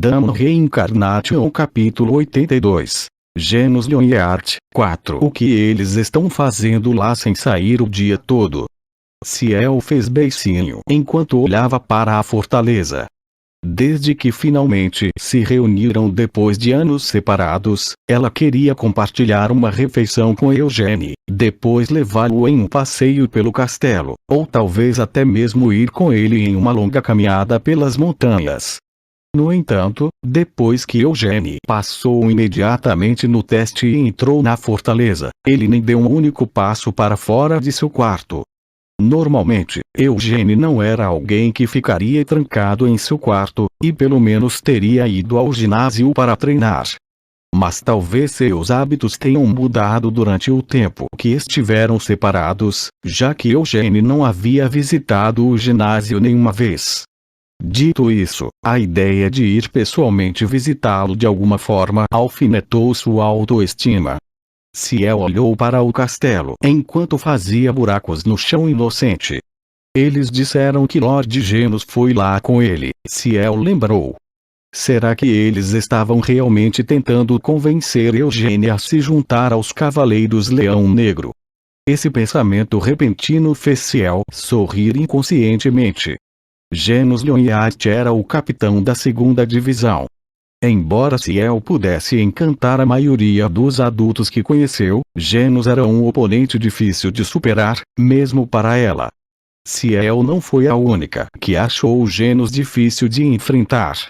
Gundam Reincarnation capítulo 82. Genos Lyonheart 4. O que eles estão fazendo lá sem sair o dia todo? Ciel fez beicinho enquanto olhava para a fortaleza. Desde que finalmente se reuniram depois de anos separados, ela queria compartilhar uma refeição com Eugene, depois levá-lo em um passeio pelo castelo, ou talvez até mesmo ir com ele em uma longa caminhada pelas montanhas. No entanto, depois que Eugene passou imediatamente no teste e entrou na fortaleza, ele nem deu um único passo para fora de seu quarto. Normalmente, Eugene não era alguém que ficaria trancado em seu quarto, e pelo menos teria ido ao ginásio para treinar. Mas talvez seus hábitos tenham mudado durante o tempo que estiveram separados, já que Eugene não havia visitado o ginásio nenhuma vez. Dito isso, a ideia de ir pessoalmente visitá-lo de alguma forma alfinetou sua autoestima. Ciel olhou para o castelo enquanto fazia buracos no chão inocente. Eles disseram que Lord Genos foi lá com ele, Ciel lembrou. Será que eles estavam realmente tentando convencer Eugene a se juntar aos Cavaleiros Leão Negro? Esse pensamento repentino fez Ciel sorrir inconscientemente. Genos Lyonheart era o capitão da segunda divisão. Embora Ciel pudesse encantar a maioria dos adultos que conheceu, Genos era um oponente difícil de superar, mesmo para ela. Ciel não foi a única que achou Genos difícil de enfrentar.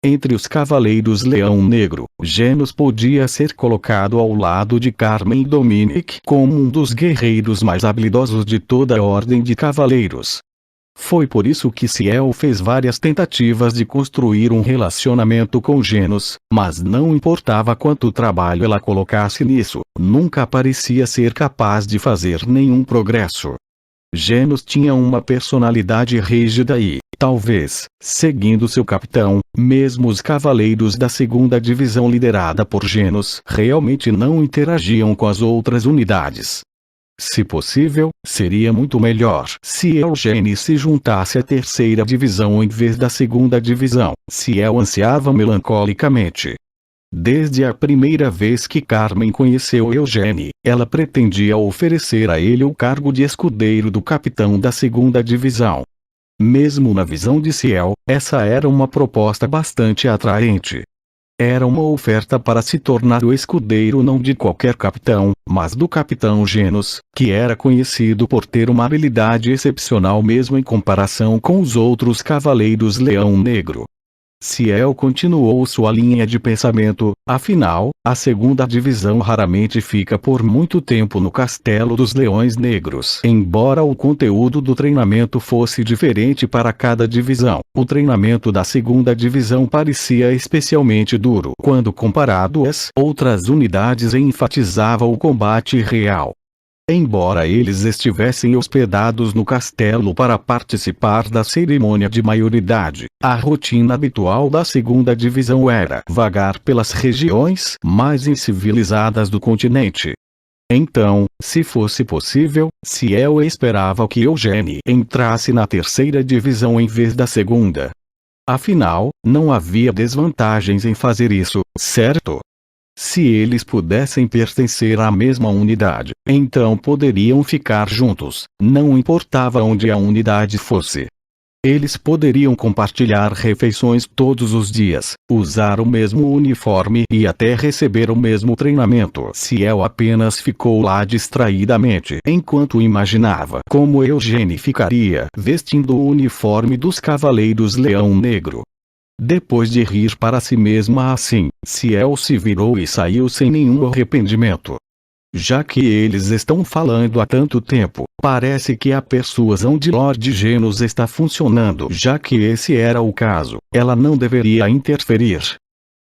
Entre os Cavaleiros Leão Negro, Genos podia ser colocado ao lado de Carmen e Dominic como um dos guerreiros mais habilidosos de toda a Ordem de Cavaleiros. Foi por isso que Ciel fez várias tentativas de construir um relacionamento com Genos, mas não importava quanto trabalho ela colocasse nisso, nunca parecia ser capaz de fazer nenhum progresso. Genos tinha uma personalidade rígida e, talvez, seguindo seu capitão, mesmo os cavaleiros da segunda divisão liderada por Genos realmente não interagiam com as outras unidades. Se possível, seria muito melhor se Eugene se juntasse à terceira divisão em vez da segunda divisão, Ciel ansiava melancolicamente. Desde a primeira vez que Carmen conheceu Eugene, ela pretendia oferecer a ele o cargo de escudeiro do capitão da segunda divisão. Mesmo na visão de Ciel, essa era uma proposta bastante atraente. Era uma oferta para se tornar o escudeiro não de qualquer capitão, mas do capitão Genos, que era conhecido por ter uma habilidade excepcional mesmo em comparação com os outros Cavaleiros Leão Negro. Ciel continuou sua linha de pensamento, afinal, a segunda divisão raramente fica por muito tempo no Castelo dos Leões Negros. Embora o conteúdo do treinamento fosse diferente para cada divisão, o treinamento da segunda divisão parecia especialmente duro quando comparado às outras unidades e enfatizava o combate real. Embora eles estivessem hospedados no castelo para participar da cerimônia de maioridade, a rotina habitual da segunda divisão era vagar pelas regiões mais incivilizadas do continente. Então, se fosse possível, Ciel esperava que Eugene entrasse na terceira divisão em vez da segunda. Afinal, não havia desvantagens em fazer isso, certo? Se eles pudessem pertencer à mesma unidade, então poderiam ficar juntos, não importava onde a unidade fosse. Eles poderiam compartilhar refeições todos os dias, usar o mesmo uniforme e até receber o mesmo treinamento. Ciel apenas ficou lá distraidamente enquanto imaginava como Eugene ficaria vestindo o uniforme dos Cavaleiros Leão Negro. Depois de rir para si mesma assim, Ciel se virou e saiu sem nenhum arrependimento. Já que eles estão falando há tanto tempo, parece que a persuasão de Lord Genos está funcionando. Já que esse era o caso, ela não deveria interferir.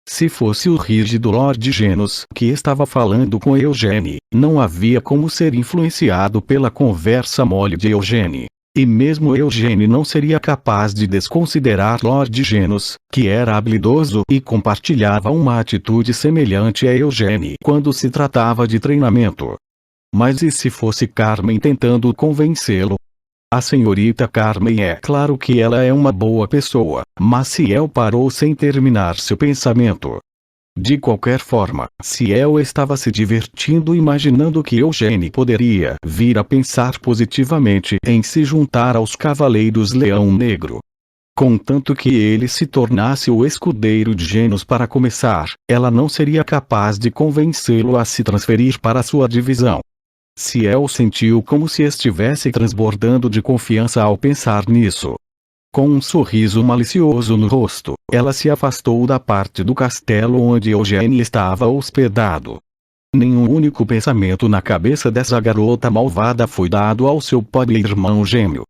Se fosse o rígido Lord Genos que estava falando com Eugene, não havia como ser influenciado pela conversa mole de Eugene. E mesmo Eugene não seria capaz de desconsiderar Lord Genos, que era habilidoso e compartilhava uma atitude semelhante a Eugene quando se tratava de treinamento. Mas e se fosse Carmen tentando convencê-lo? A senhorita Carmen é claro que ela é uma boa pessoa, mas Ciel parou sem terminar seu pensamento. De qualquer forma, Ciel estava se divertindo imaginando que Eugênie poderia vir a pensar positivamente em se juntar aos Cavaleiros Leão Negro. Contanto que ele se tornasse o escudeiro de Genos para começar, ela não seria capaz de convencê-lo a se transferir para sua divisão. Ciel sentiu como se estivesse transbordando de confiança ao pensar nisso. Com um sorriso malicioso no rosto, ela se afastou da parte do castelo onde Eugênie estava hospedado. Nenhum único pensamento na cabeça dessa garota malvada foi dado ao seu pobre irmão gêmeo.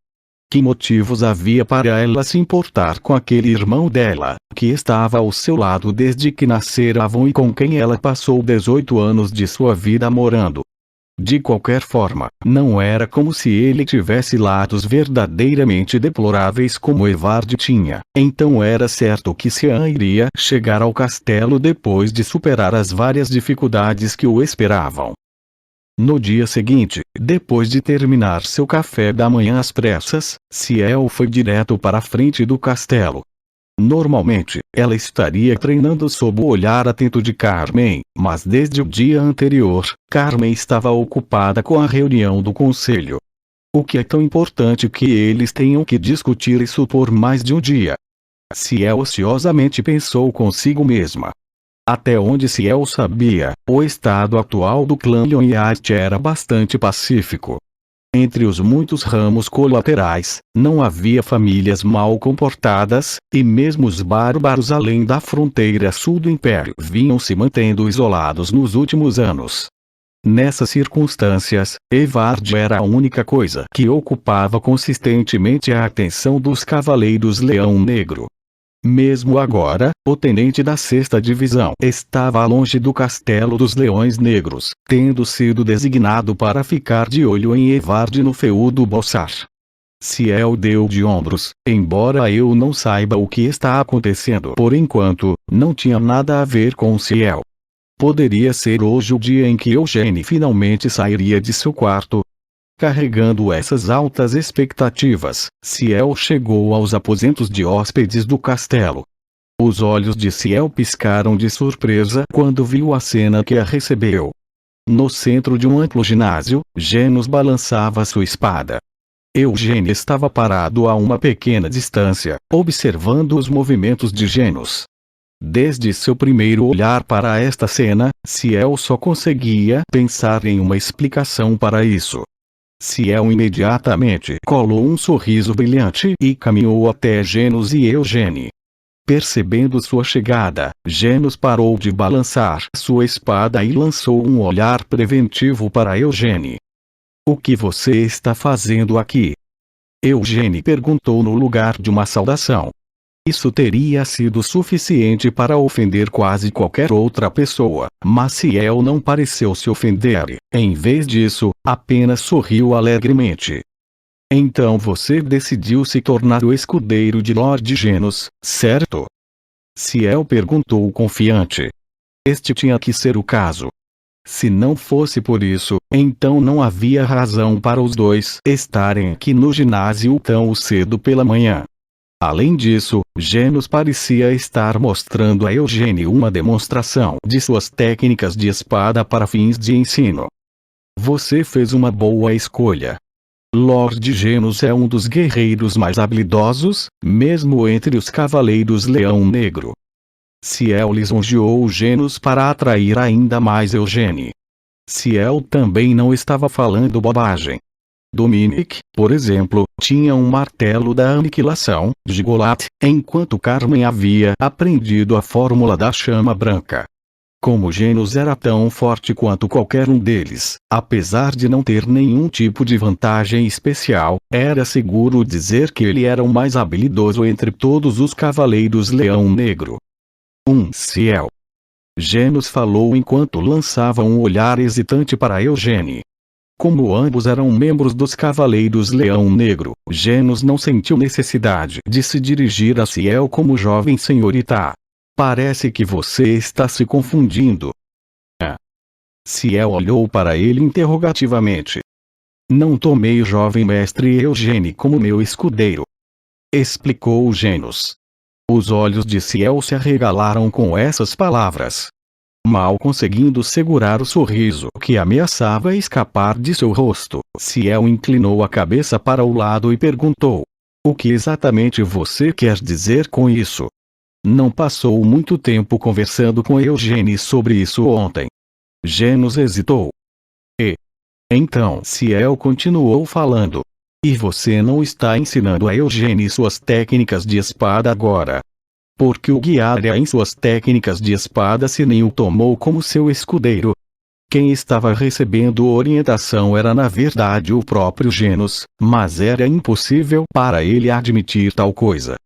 Que motivos havia para ela se importar com aquele irmão dela, que estava ao seu lado desde que nasceram e com quem ela passou 18 anos de sua vida morando? De qualquer forma, não era como se ele tivesse lados verdadeiramente deploráveis como Evard tinha, então era certo que Cian iria chegar ao castelo depois de superar as várias dificuldades que o esperavam. No dia seguinte, depois de terminar seu café da manhã às pressas, Ciel foi direto para a frente do castelo. Normalmente, ela estaria treinando sob o olhar atento de Carmen, mas desde o dia anterior, Carmen estava ocupada com a reunião do conselho. O que é tão importante que eles tenham que discutir isso por mais de um dia? Ciel ociosamente pensou consigo mesma. Até onde Ciel sabia, o estado atual do clã Lionheart era bastante pacífico. Entre os muitos ramos colaterais, não havia famílias mal comportadas, e mesmo os bárbaros além da fronteira sul do Império vinham se mantendo isolados nos últimos anos. Nessas circunstâncias, Evard era a única coisa que ocupava consistentemente a atenção dos Cavaleiros Leão Negro. Mesmo agora, o tenente da 6ª Divisão estava longe do Castelo dos Leões Negros, tendo sido designado para ficar de olho em Evard no feudo Bossar. Ciel deu de ombros, embora eu não saiba o que está acontecendo por enquanto, não tinha nada a ver com Ciel. Poderia ser hoje o dia em que Eugênie finalmente sairia de seu quarto. Carregando essas altas expectativas, Ciel chegou aos aposentos de hóspedes do castelo. Os olhos de Ciel piscaram de surpresa quando viu a cena que a recebeu. No centro de um amplo ginásio, Genos balançava sua espada. Eugênie estava parado a uma pequena distância, observando os movimentos de Genos. Desde seu primeiro olhar para esta cena, Ciel só conseguia pensar em uma explicação para isso. Ciel imediatamente colou um sorriso brilhante e caminhou até Genos e Eugênie. Percebendo sua chegada, Genos parou de balançar sua espada e lançou um olhar preventivo para Eugênie. O que você está fazendo aqui? Eugênie perguntou no lugar de uma saudação. Isso teria sido suficiente para ofender quase qualquer outra pessoa, mas Ciel não pareceu se ofender, em vez disso, apenas sorriu alegremente. Então você decidiu se tornar o escudeiro de Lord Genos, certo? Ciel perguntou confiante. Este tinha que ser o caso. Se não fosse por isso, então não havia razão para os dois estarem aqui no ginásio tão cedo pela manhã. Além disso, Genos parecia estar mostrando a Eugênie uma demonstração de suas técnicas de espada para fins de ensino. Você fez uma boa escolha. Lord Genos é um dos guerreiros mais habilidosos, mesmo entre os Cavaleiros Leão Negro. Ciel lisonjeou Genos para atrair ainda mais Eugênie. Ciel também não estava falando bobagem. Dominic, por exemplo, tinha um martelo da aniquilação, de Goliath, enquanto Carmen havia aprendido a fórmula da chama branca. Como Genos era tão forte quanto qualquer um deles, apesar de não ter nenhum tipo de vantagem especial, era seguro dizer que ele era o mais habilidoso entre todos os Cavaleiros Leão Negro. Ciel. Genos falou enquanto lançava um olhar hesitante para Eugênie. Como ambos eram membros dos Cavaleiros Leão Negro, Genos não sentiu necessidade de se dirigir a Ciel como jovem senhorita. Parece que você está se confundindo. Ciel olhou para ele interrogativamente. Não tomei o jovem mestre Eugênio como meu escudeiro, explicou Genos. Os olhos de Ciel se arregalaram com essas palavras. Mal conseguindo segurar o sorriso que ameaçava escapar de seu rosto, Ciel inclinou a cabeça para o lado e perguntou: o que exatamente você quer dizer com isso? Não passou muito tempo conversando com Eugênio sobre isso ontem. Genos hesitou. Então Ciel continuou falando. E você não está ensinando a Eugênio suas técnicas de espada agora? Porque o guiara em suas técnicas de espada se nem o tomou como seu escudeiro. Quem estava recebendo orientação era na verdade o próprio Genos, mas era impossível para ele admitir tal coisa.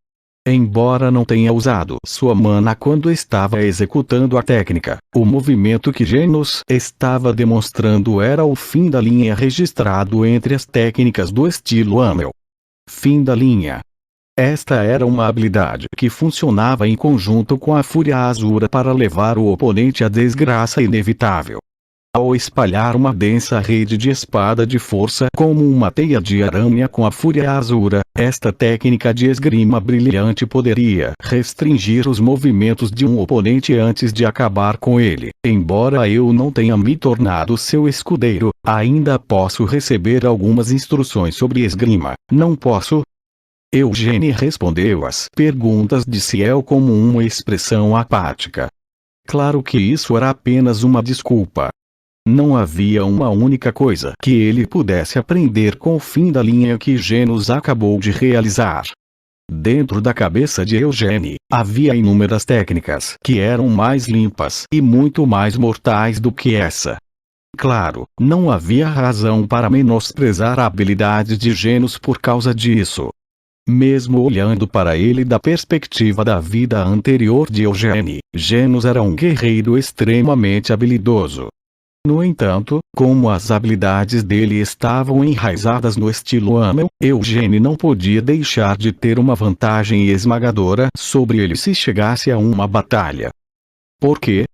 Embora não tenha usado sua mana quando estava executando a técnica, o movimento que Genos estava demonstrando era o fim da linha registrado entre as técnicas do estilo Amel. Fim da linha. Esta era uma habilidade que funcionava em conjunto com a Fúria Azura para levar o oponente à desgraça inevitável. Ao espalhar uma densa rede de espada de força como uma teia de aranha com a Fúria Azura, esta técnica de esgrima brilhante poderia restringir os movimentos de um oponente antes de acabar com ele. Embora eu não tenha me tornado seu escudeiro, ainda posso receber algumas instruções sobre esgrima, não posso? Eugênio respondeu às perguntas de Ciel como uma expressão apática. Claro que isso era apenas uma desculpa. Não havia uma única coisa que ele pudesse aprender com o fim da linha que Genos acabou de realizar. Dentro da cabeça de Eugênio, havia inúmeras técnicas que eram mais limpas e muito mais mortais do que essa. Claro, não havia razão para menosprezar a habilidade de Genos por causa disso. Mesmo olhando para ele da perspectiva da vida anterior de Eugênio, Genos era um guerreiro extremamente habilidoso. No entanto, como as habilidades dele estavam enraizadas no estilo Amel, Eugênio não podia deixar de ter uma vantagem esmagadora sobre ele se chegasse a uma batalha. Por quê?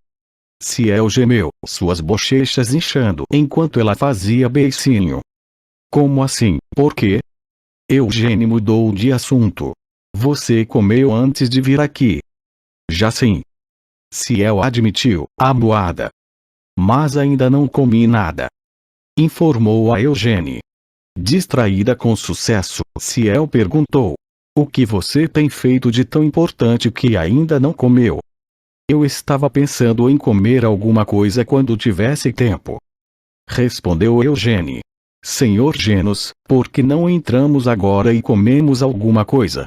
Ciel gemeu, suas bochechas inchando enquanto ela fazia beicinho. Como assim, por quê? Eugênio mudou de assunto. Você comeu antes de vir aqui? Já sim. Ciel admitiu, amuada. Mas ainda não comi nada, informou a Eugênio. Distraída com sucesso, Ciel perguntou: o que você tem feito de tão importante que ainda não comeu? Eu estava pensando em comer alguma coisa quando tivesse tempo, respondeu Eugênio. Senhor Genos, por que não entramos agora e comemos alguma coisa?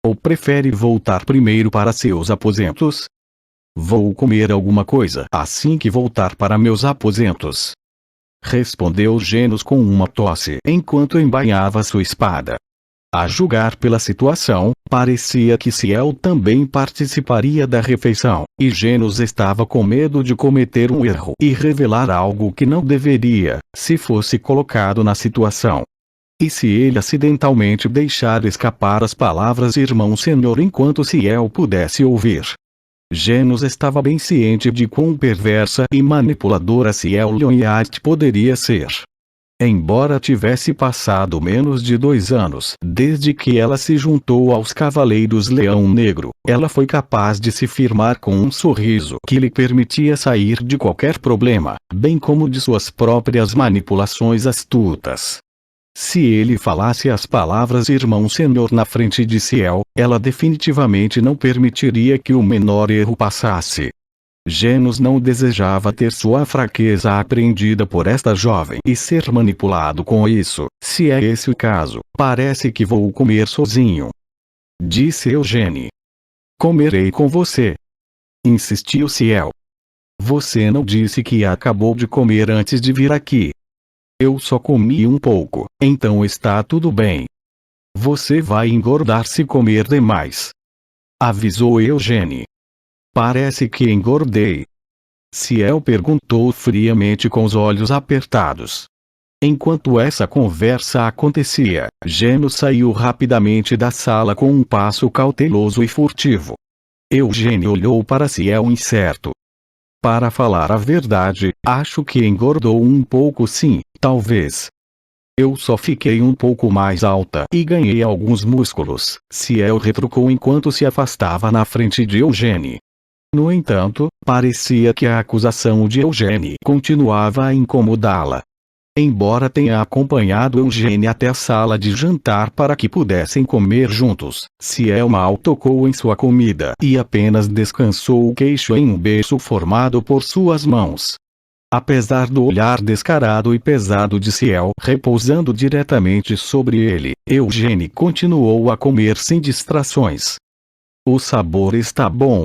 Ou prefere voltar primeiro para seus aposentos? Vou comer alguma coisa assim que voltar para meus aposentos, respondeu Genos com uma tosse enquanto embainhava sua espada. A julgar pela situação, parecia que Ciel também participaria da refeição, e Genos estava com medo de cometer um erro e revelar algo que não deveria, se fosse colocado na situação. E se ele acidentalmente deixar escapar as palavras irmão senhor enquanto Ciel pudesse ouvir? Genos estava bem ciente de quão perversa e manipuladora Ciel Lyonheart poderia ser. Embora tivesse passado menos de 2 anos desde que ela se juntou aos Cavaleiros Leão Negro, ela foi capaz de se firmar com um sorriso que lhe permitia sair de qualquer problema, bem como de suas próprias manipulações astutas. Se ele falasse as palavras irmão senhor na frente de Ciel, ela definitivamente não permitiria que o menor erro passasse. Genos não desejava ter sua fraqueza apreendida por esta jovem e ser manipulado com isso. Se é esse o caso, parece que vou comer sozinho, disse Eugênio. Comerei com você, insistiu Ciel. Você não disse que acabou de comer antes de vir aqui. Eu só comi um pouco, então está tudo bem. Você vai engordar se comer demais, avisou Eugênio. Parece que engordei, Ciel perguntou friamente com os olhos apertados. Enquanto essa conversa acontecia, Genos saiu rapidamente da sala com um passo cauteloso e furtivo. Eugênio olhou para Ciel incerto. Para falar a verdade, acho que engordou um pouco sim, talvez. Eu só fiquei um pouco mais alta e ganhei alguns músculos, Ciel retrucou enquanto se afastava na frente de Eugênie. No entanto, parecia que a acusação de Eugênie continuava a incomodá-la. Embora tenha acompanhado Eugênie até a sala de jantar para que pudessem comer juntos, Ciel mal tocou em sua comida e apenas descansou o queixo em um beijo formado por suas mãos. Apesar do olhar descarado e pesado de Ciel repousando diretamente sobre ele, Eugênie continuou a comer sem distrações. O sabor está bom?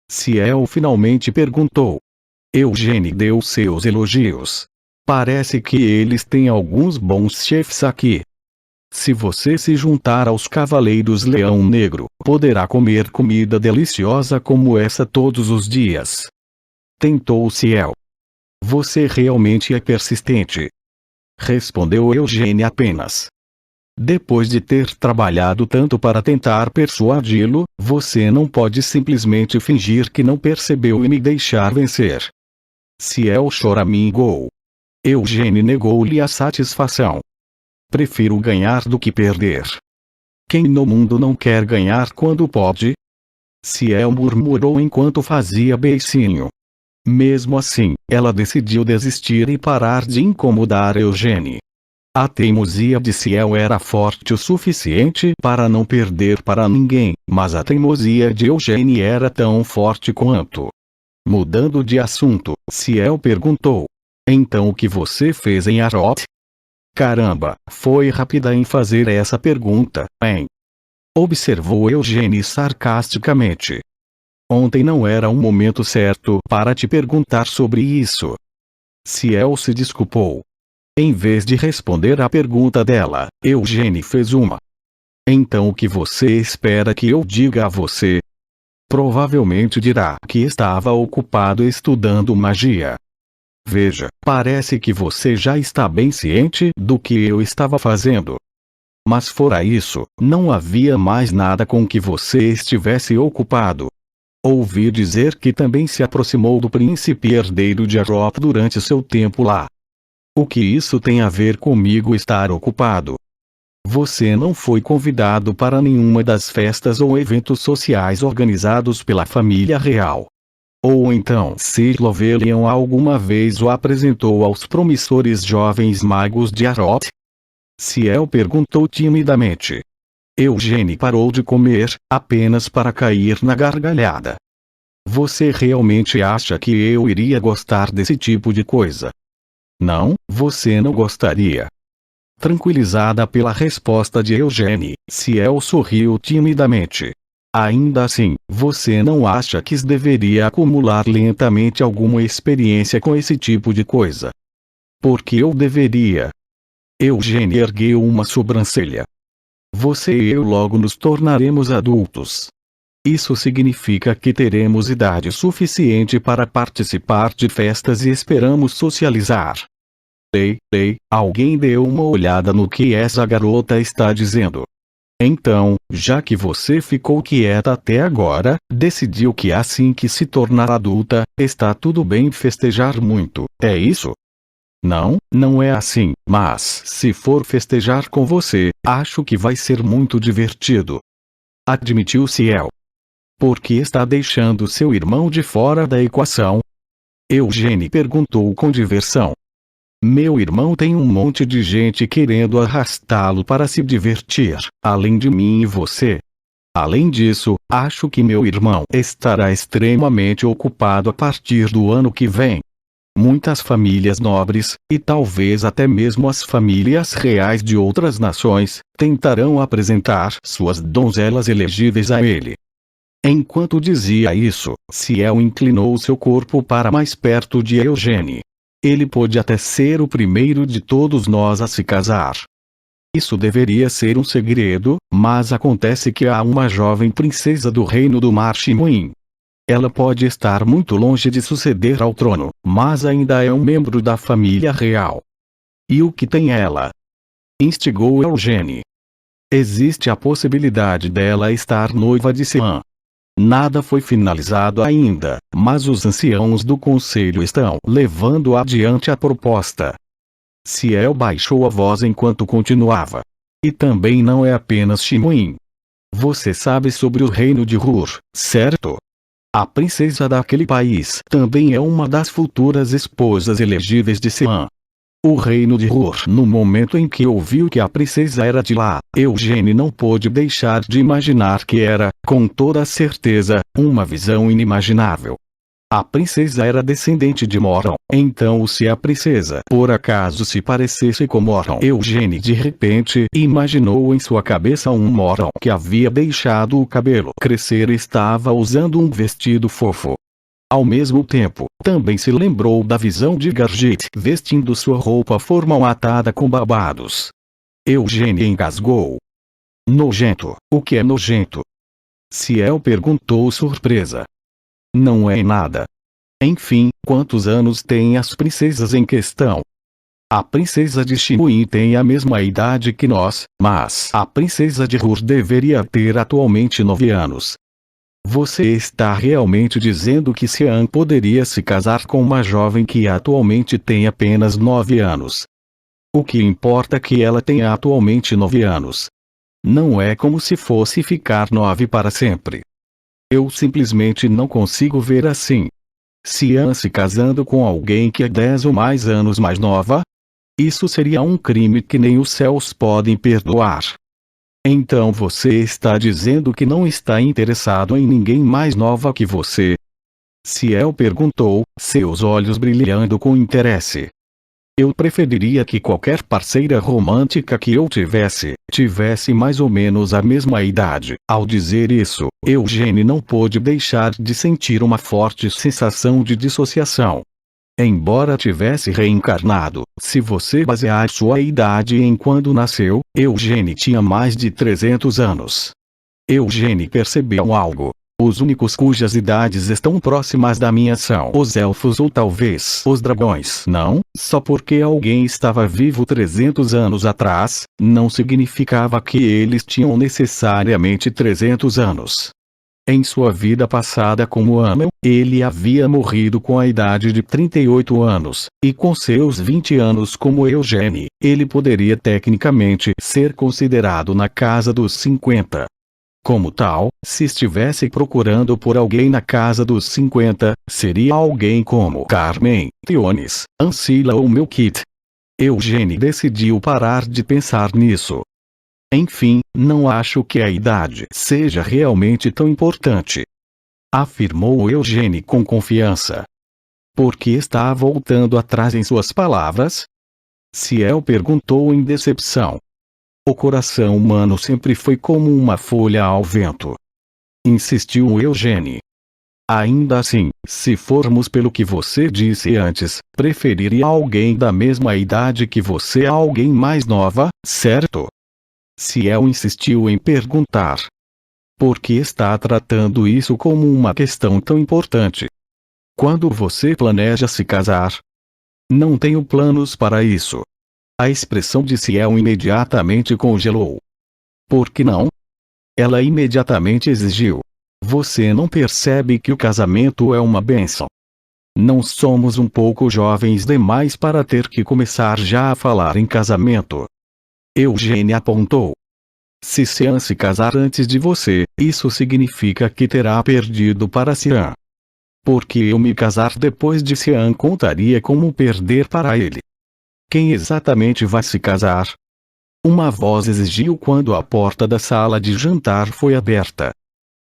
Ciel finalmente perguntou. Eugênie deu seus elogios. Parece que eles têm alguns bons chefes aqui. Se você se juntar aos Cavaleiros Leão Negro, poderá comer comida deliciosa como essa todos os dias. Tentou Ciel. Você realmente é persistente. Respondeu Eugênie apenas. Depois de ter trabalhado tanto para tentar persuadi-lo, você não pode simplesmente fingir que não percebeu e me deixar vencer. Ciel choramingou. Eugênie negou-lhe a satisfação. Prefiro ganhar do que perder. Quem no mundo não quer ganhar quando pode? Ciel murmurou enquanto fazia beicinho. Mesmo assim, ela decidiu desistir e parar de incomodar Eugênie. A teimosia de Ciel era forte o suficiente para não perder para ninguém, mas a teimosia de Eugênie era tão forte quanto. Mudando de assunto, Ciel perguntou. Então o que você fez em Arot? Caramba, foi rápida em fazer essa pergunta, hein? Observou Eugênie sarcasticamente. Ontem não era um momento certo para te perguntar sobre isso. Ciel se desculpou. Em vez de responder à pergunta dela, Eugênie fez uma. Então o que você espera que eu diga a você? Provavelmente dirá que estava ocupado estudando magia. Veja, parece que você já está bem ciente do que eu estava fazendo. Mas fora isso, não havia mais nada com que você estivesse ocupado. Ouvi dizer que também se aproximou do príncipe herdeiro de Arop durante seu tempo lá. O que isso tem a ver comigo estar ocupado? Você não foi convidado para nenhuma das festas ou eventos sociais organizados pela família real. Ou então Sir Lovelion alguma vez o apresentou aos promissores jovens magos de Arot? Ciel perguntou timidamente. Eugênie parou de comer, apenas para cair na gargalhada. Você realmente acha que eu iria gostar desse tipo de coisa? Não, você não gostaria. Tranquilizada pela resposta de Eugênie, Ciel sorriu timidamente. Ainda assim, você não acha que deveria acumular lentamente alguma experiência com esse tipo de coisa? Por que eu deveria? Eugênie ergueu uma sobrancelha. Você e eu logo nos tornaremos adultos. Isso significa que teremos idade suficiente para participar de festas e esperamos socializar. Ei, alguém deu uma olhada no que essa garota está dizendo. Então, já que você ficou quieta até agora, decidiu que assim que se tornar adulta, está tudo bem festejar muito, é isso? Não, não é assim, mas se for festejar com você, acho que vai ser muito divertido. Admitiu Ciel. Por que está deixando seu irmão de fora da equação? Eugênie perguntou com diversão. Meu irmão tem um monte de gente querendo arrastá-lo para se divertir, além de mim e você. Além disso, acho que meu irmão estará extremamente ocupado a partir do ano que vem. Muitas famílias nobres, e talvez até mesmo as famílias reais de outras nações, tentarão apresentar suas donzelas elegíveis a ele. Enquanto dizia isso, Ciel inclinou seu corpo para mais perto de Eugênie. Ele pode até ser o primeiro de todos nós a se casar. Isso deveria ser um segredo, mas acontece que há uma jovem princesa do reino do Marshmoon. Ela pode estar muito longe de suceder ao trono, mas ainda é um membro da família real. E o que tem ela? Instigou Eugênie. Existe a possibilidade dela estar noiva de Sean. Nada foi finalizado ainda, mas os anciãos do conselho estão levando adiante a proposta. Ciel baixou a voz enquanto continuava. E também não é apenas Shimuin. Você sabe sobre o reino de Hur, certo? A princesa daquele país também é uma das futuras esposas elegíveis de Sean. O reino de Hur. No momento em que ouviu que a princesa era de lá, Eugene não pôde deixar de imaginar que era, com toda certeza, uma visão inimaginável. A princesa era descendente de Moron. Então se a princesa por acaso se parecesse com Moron, Eugene de repente imaginou em sua cabeça um Moron que havia deixado o cabelo crescer e estava usando um vestido fofo. Ao mesmo tempo, também se lembrou da visão de Gargit vestindo sua roupa formatada com babados. Eugene engasgou. Nojento. O que é nojento? Ciel perguntou surpresa. Não é nada. Enfim, quantos anos têm as princesas em questão? A princesa de Shimuin tem a mesma idade que nós, mas a princesa de Hur deveria ter atualmente 9 anos. Você está realmente dizendo que Sean poderia se casar com uma jovem que atualmente tem apenas 9 anos? O que importa é que ela tenha atualmente 9 anos. Não é como se fosse ficar 9 para sempre. Eu simplesmente não consigo ver assim. Sean se casando com alguém que é 10 ou mais anos mais nova? Isso seria um crime que nem os céus podem perdoar. Então você está dizendo que não está interessado em ninguém mais nova que você? Ciel perguntou, seus olhos brilhando com interesse. Eu preferiria que qualquer parceira romântica que eu tivesse mais ou menos a mesma idade. Ao dizer isso, Eugene não pôde deixar de sentir uma forte sensação de dissociação. Embora tivesse reencarnado, se você basear sua idade em quando nasceu, Eugene tinha mais de 300 anos. Eugene percebeu algo. Os únicos cujas idades estão próximas da minha são os elfos ou talvez os dragões. Não, só porque alguém estava vivo 300 anos atrás, não significava que eles tinham necessariamente 300 anos. Em sua vida passada como Amel, ele havia morrido com a idade de 38 anos, e com seus 20 anos como Eugene, ele poderia tecnicamente ser considerado na casa dos 50. Como tal, se estivesse procurando por alguém na casa dos 50, seria alguém como Carmen, Theonis, Ancila ou Melkit. Eugene decidiu parar de pensar nisso. Enfim, não acho que a idade seja realmente tão importante. Afirmou Eugene com confiança. Por que está voltando atrás em suas palavras? Ciel perguntou em decepção. O coração humano sempre foi como uma folha ao vento. Insistiu Eugene. Ainda assim, se formos pelo que você disse antes, preferiria alguém da mesma idade que você a alguém mais nova, certo? Ciel insistiu em perguntar. Por que está tratando isso como uma questão tão importante? Quando você planeja se casar? Não tenho planos para isso. A expressão de Ciel imediatamente congelou. Por que não? Ela imediatamente exigiu. Você não percebe que o casamento é uma bênção? Não somos um pouco jovens demais para ter que começar já a falar em casamento. Eugene apontou. Se Sean se casar antes de você, isso significa que terá perdido para Sean. Porque eu me casar depois de Sean contaria como perder para ele. Quem exatamente vai se casar? Uma voz exigiu quando a porta da sala de jantar foi aberta.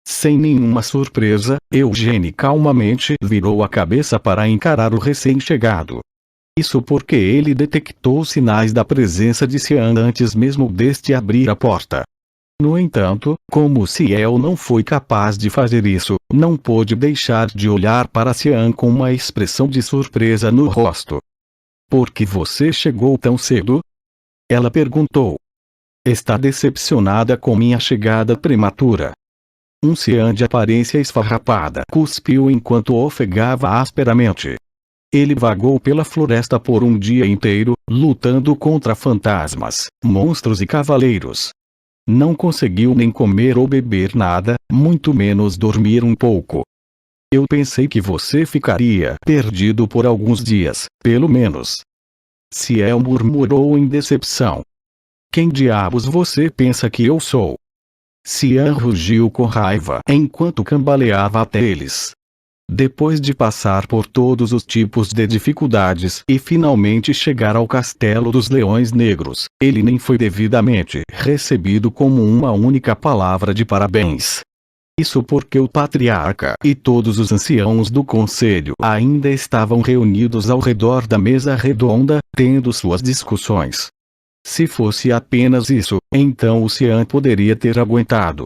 Sem nenhuma surpresa, Eugene calmamente virou a cabeça para encarar o recém-chegado. Isso porque ele detectou sinais da presença de Sean antes mesmo deste abrir a porta. No entanto, como Ciel não foi capaz de fazer isso, não pôde deixar de olhar para Sean com uma expressão de surpresa no rosto. Por que você chegou tão cedo? Ela perguntou. Está decepcionada com minha chegada prematura. Um Sean de aparência esfarrapada cuspiu enquanto ofegava asperamente. Ele vagou pela floresta por um dia inteiro, lutando contra fantasmas, monstros e cavaleiros. Não conseguiu nem comer ou beber nada, muito menos dormir um pouco. Eu pensei que você ficaria perdido por alguns dias, pelo menos. Ciel murmurou em decepção. Quem diabos você pensa que eu sou? Ciel rugiu com raiva enquanto cambaleava até eles. Depois de passar por todos os tipos de dificuldades e finalmente chegar ao Castelo dos Leões Negros, ele nem foi devidamente recebido como uma única palavra de parabéns. Isso porque o patriarca e todos os anciãos do conselho ainda estavam reunidos ao redor da mesa redonda, tendo suas discussões. Se fosse apenas isso, então o Cian poderia ter aguentado.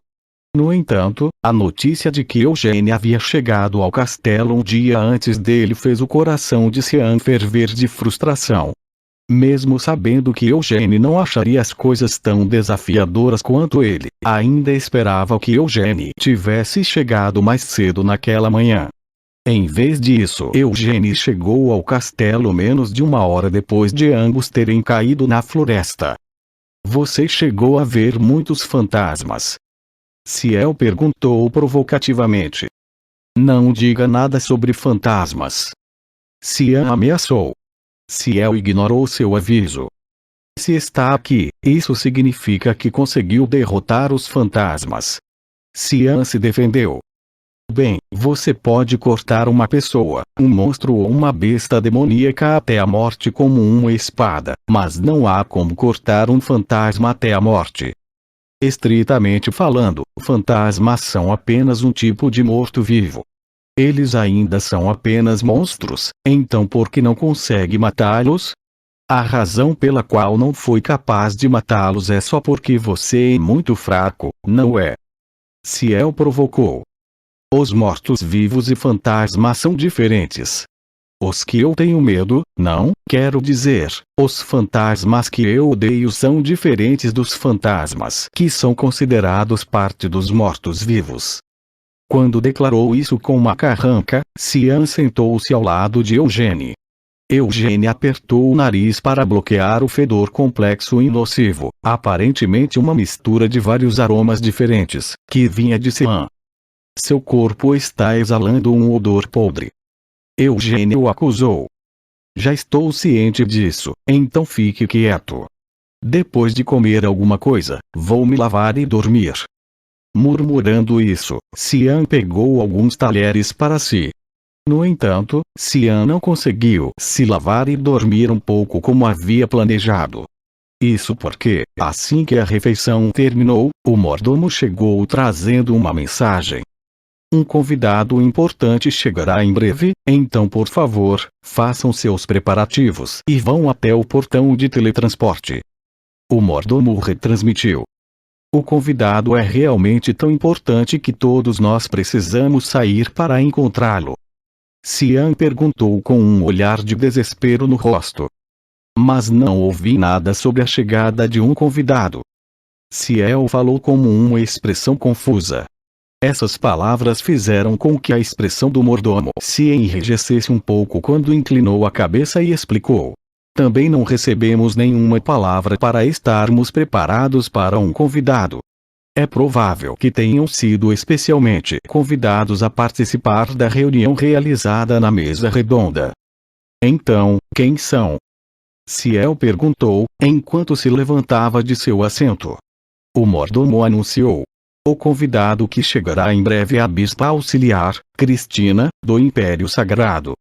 No entanto, a notícia de que Eugênia havia chegado ao castelo um dia antes dele fez o coração de Cian ferver de frustração. Mesmo sabendo que Eugênia não acharia as coisas tão desafiadoras quanto ele, ainda esperava que Eugênia tivesse chegado mais cedo naquela manhã. Em vez disso, Eugênia chegou ao castelo menos de uma hora depois de ambos terem caído na floresta. Você chegou a ver muitos fantasmas? Ciel perguntou provocativamente. Não diga nada sobre fantasmas. Cian ameaçou. Ciel ignorou seu aviso. Se está aqui, isso significa que conseguiu derrotar os fantasmas. Cian se defendeu. Bem, você pode cortar uma pessoa, um monstro ou uma besta demoníaca até a morte como uma espada, mas não há como cortar um fantasma até a morte. Estritamente falando, fantasmas são apenas um tipo de morto-vivo. Eles ainda são apenas monstros, então por que não consegue matá-los? A razão pela qual não foi capaz de matá-los é só porque você é muito fraco, não é? Ciel provocou. Os mortos-vivos e fantasmas são diferentes. Os que eu tenho medo, não, quero dizer, os fantasmas que eu odeio são diferentes dos fantasmas que são considerados parte dos mortos-vivos. Quando declarou isso com uma carranca, Cian sentou-se ao lado de Eugênia. Eugênia apertou o nariz para bloquear o fedor complexo e nocivo, aparentemente uma mistura de vários aromas diferentes, que vinha de Cian. Seu corpo está exalando um odor podre. Eugênia o acusou. Já estou ciente disso, então fique quieto. Depois de comer alguma coisa, vou me lavar e dormir. Murmurando isso, Cian pegou alguns talheres para si. No entanto, Cian não conseguiu se lavar e dormir um pouco como havia planejado. Isso porque, assim que a refeição terminou, o mordomo chegou trazendo uma mensagem. Um convidado importante chegará em breve, então por favor, façam seus preparativos e vão até o portão de teletransporte. O mordomo retransmitiu. O convidado é realmente tão importante que todos nós precisamos sair para encontrá-lo. Cian perguntou com um olhar de desespero no rosto. Mas não ouvi nada sobre a chegada de um convidado. Ciel falou como uma expressão confusa. Essas palavras fizeram com que a expressão do mordomo se enrijecesse um pouco quando inclinou a cabeça e explicou. Também não recebemos nenhuma palavra para estarmos preparados para um convidado. É provável que tenham sido especialmente convidados a participar da reunião realizada na mesa redonda. Então, quem são? Ciel perguntou, enquanto se levantava de seu assento. O mordomo anunciou. O convidado que chegará em breve é a bispa auxiliar, Cristina, do Império Sagrado.